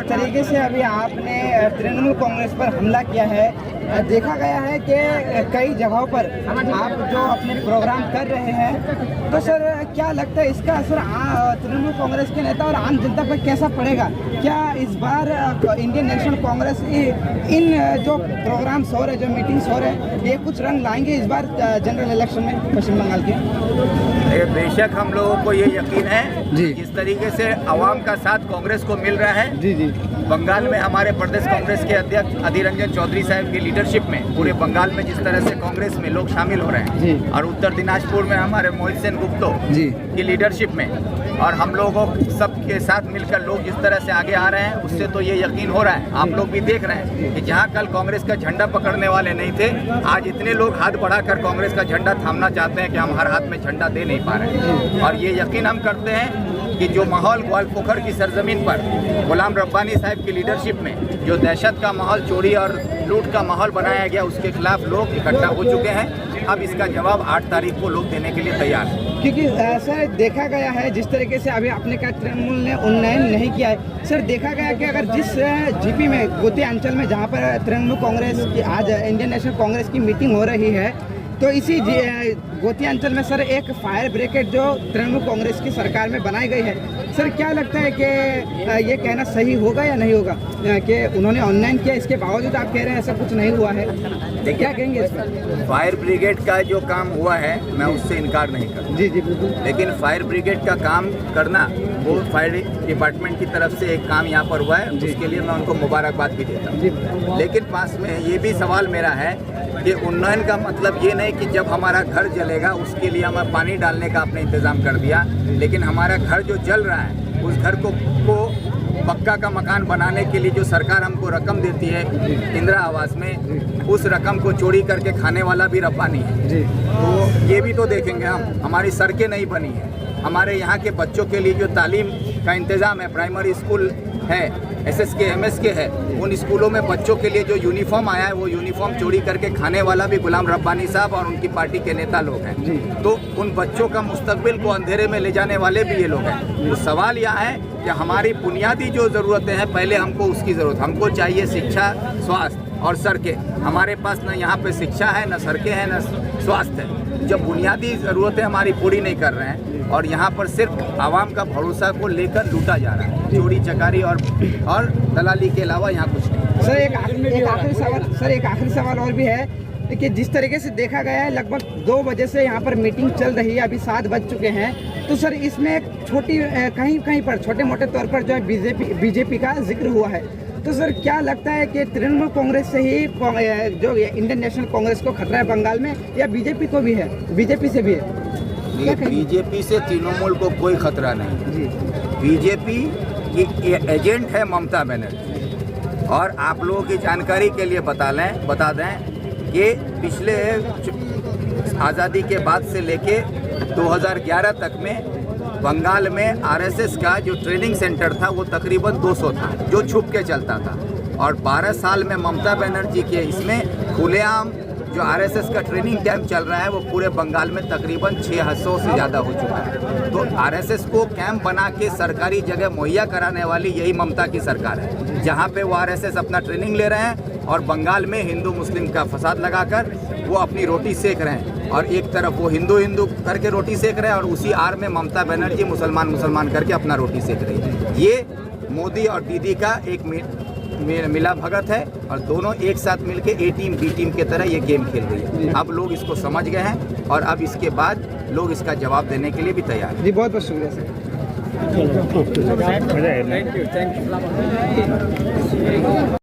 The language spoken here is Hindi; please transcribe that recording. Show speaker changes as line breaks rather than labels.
तरीके से अभी आपने तृणमूल कांग्रेस पर हमला किया है, देखा गया है कि कई जगहों पर आप जो अपने प्रोग्राम कर रहे हैं, तो सर क्या लगता है इसका असर तृणमूल कांग्रेस के नेता और आम जनता पर कैसा पड़ेगा? क्या इस बार इंडियन नेशनल कांग्रेस इन जो प्रोग्राम्स हो रहे, जो मीटिंग्स हो रहे, ये कुछ रंग लाएंगे इस बार जनरल इलेक्शन में पश्चिम बंगाल के?
बेशक हम लोगों को ये यकीन है जी, जिस तरीके से आवाम का साथ कांग्रेस को मिल रहा है जी बंगाल में हमारे प्रदेश कांग्रेस के अध्यक्ष अधीर रंजन चौधरी साहब की लीडरशिप में पूरे बंगाल में जिस तरह से कांग्रेस में लोग शामिल हो रहे हैं और उत्तर दिनाजपुर में हमारे मोहित सेन गुप्तो की लीडरशिप में और हम लोगों सबके साथ मिलकर लोग जिस तरह से आगे आ रहे हैं, उससे तो ये यकीन हो रहा है, आप लोग भी देख रहे हैं कि जहाँ कल कांग्रेस का झंडा पकड़ने वाले नहीं थे, आज इतने लोग हाथ बढ़ाकर कांग्रेस का झंडा थामना चाहते हैं कि हम हर हाथ में झंडा दे नहीं पा रहे हैं। और ये यकीन हम करते हैं कि जो माहौल ग्वालपोखर की सरजमीन पर गुलाम रब्बानी साहब की लीडरशिप में जो दहशत का माहौल, चोरी और लूट का माहौल बनाया गया, उसके खिलाफ लोग इकट्ठा हो चुके हैं। अब इसका जवाब 8 तारीख को लोग देने के लिए तैयार हैं।
क्योंकि सर देखा गया है जिस तरीके से अभी आपने कहा तृणमूल ने उन्नयन नहीं किया है, सर देखा गया कि अगर जिस जीपी में गोती अंचल में जहाँ पर तृणमूल कांग्रेस की आज इंडियन नेशनल कांग्रेस की मीटिंग हो रही है, तो इसी गोती अंचल में सर एक फायर ब्रिगेड जो तृणमूल कांग्रेस की सरकार में बनाई गई है, सर क्या लगता है कि ये कहना सही होगा या नहीं होगा कि उन्होंने ऑनलाइन किया, इसके बावजूद आप कह रहे हैं ऐसा कुछ नहीं हुआ है? क्या कहेंगे इस पर?
फायर ब्रिगेड का जो काम हुआ है मैं उससे इनकार नहीं करता
जी बिल्कुल,
लेकिन फायर ब्रिगेड का काम करना वो फायर डिपार्टमेंट की तरफ से एक काम यहाँ पर हुआ है, जिसके लिए मैं उनको मुबारकबाद भी देता हूँ। लेकिन पास में ये भी सवाल मेरा है कि उन्नयन का मतलब ये नहीं कि जब हमारा घर जलेगा उसके लिए हमें पानी डालने का आपने इंतज़ाम कर दिया, लेकिन हमारा घर जो जल रहा है उस घर को पक्का का मकान बनाने के लिए जो सरकार हमको रकम देती है इंदिरा आवास में, उस रकम को चोरी करके खाने वाला भी रब्बानी है। तो ये भी तो देखेंगे हम, हमारी सड़कें नहीं बनी है, हमारे यहाँ के बच्चों के लिए जो तालीम का इंतज़ाम है, प्राइमरी स्कूल है, SSK MSK है, उन स्कूलों में बच्चों के लिए जो यूनिफॉर्म आया है वो यूनिफॉर्म चोरी करके खाने वाला भी गुलाम रब्बानी साहब और उनकी पार्टी के नेता लोग हैं। तो उन बच्चों का मुस्तकबिल को अंधेरे में ले जाने वाले भी ये लोग हैं। तो सवाल यहाँ है कि हमारी बुनियादी जो ज़रूरतें हैं, पहले हमको उसकी ज़रूरत, हमको चाहिए शिक्षा, स्वास्थ्य और सड़कें। हमारे पास न यहाँ पे शिक्षा है, न सड़कें हैं, न स्वास्थ्य है। जब बुनियादी ज़रूरतें हमारी पूरी नहीं कर रहे हैं और यहाँ पर सिर्फ आवाम का भरोसा को लेकर लूटा जा रहा है, चोरी चकारी और दलाली के अलावा यहाँ कुछ नहीं।
सर एक आखिरी सवाल और भी है कि जिस तरीके से देखा गया है लगभग 2 बजे से यहाँ पर मीटिंग चल रही है, अभी 7 बज चुके हैं, तो सर इसमें एक छोटी कहीं पर छोटे मोटे तौर पर जो है बीजेपी का जिक्र हुआ है, तो सर क्या लगता है कि तृणमूल कांग्रेस से ही जो इंडियन नेशनल कांग्रेस को खतरा है बंगाल में, या बीजेपी को भी है, बीजेपी से भी है?
बीजेपी से तृणमूल को कोई खतरा नहीं जी। बीजेपी की एजेंट है ममता बनर्जी। और आप लोगों की जानकारी के लिए बता दें कि पिछले आज़ादी के बाद से लेके 2011 तक में बंगाल में RSS का जो ट्रेनिंग सेंटर था वो तकरीबन 200 था, जो छुप के चलता था। और 12 साल में ममता बनर्जी के इसमें खुलेआम जो RSS का ट्रेनिंग कैंप चल रहा है वो पूरे बंगाल में तकरीबन 600 से ज़्यादा हो चुका है। तो RSS को कैंप बना के सरकारी जगह मुहैया कराने वाली यही ममता की सरकार है, जहाँ पे वो RSS अपना ट्रेनिंग ले रहे हैं और बंगाल में हिंदू मुस्लिम का फसाद लगाकर वो अपनी रोटी सेक रहे हैं। और एक तरफ वो हिंदू करके रोटी सेक रहे हैं और उसी आड़ में ममता बनर्जी मुसलमान करके अपना रोटी सेक रही है। ये मोदी और दीदी का एक मिला भगत है और दोनों एक साथ मिलके A टीम B टीम के तरह ये गेम खेल रही है। अब लोग इसको समझ गए हैं और अब इसके बाद लोग इसका जवाब देने के लिए भी तैयार हैं।
जी बहुत बहुत शुक्रिया सर।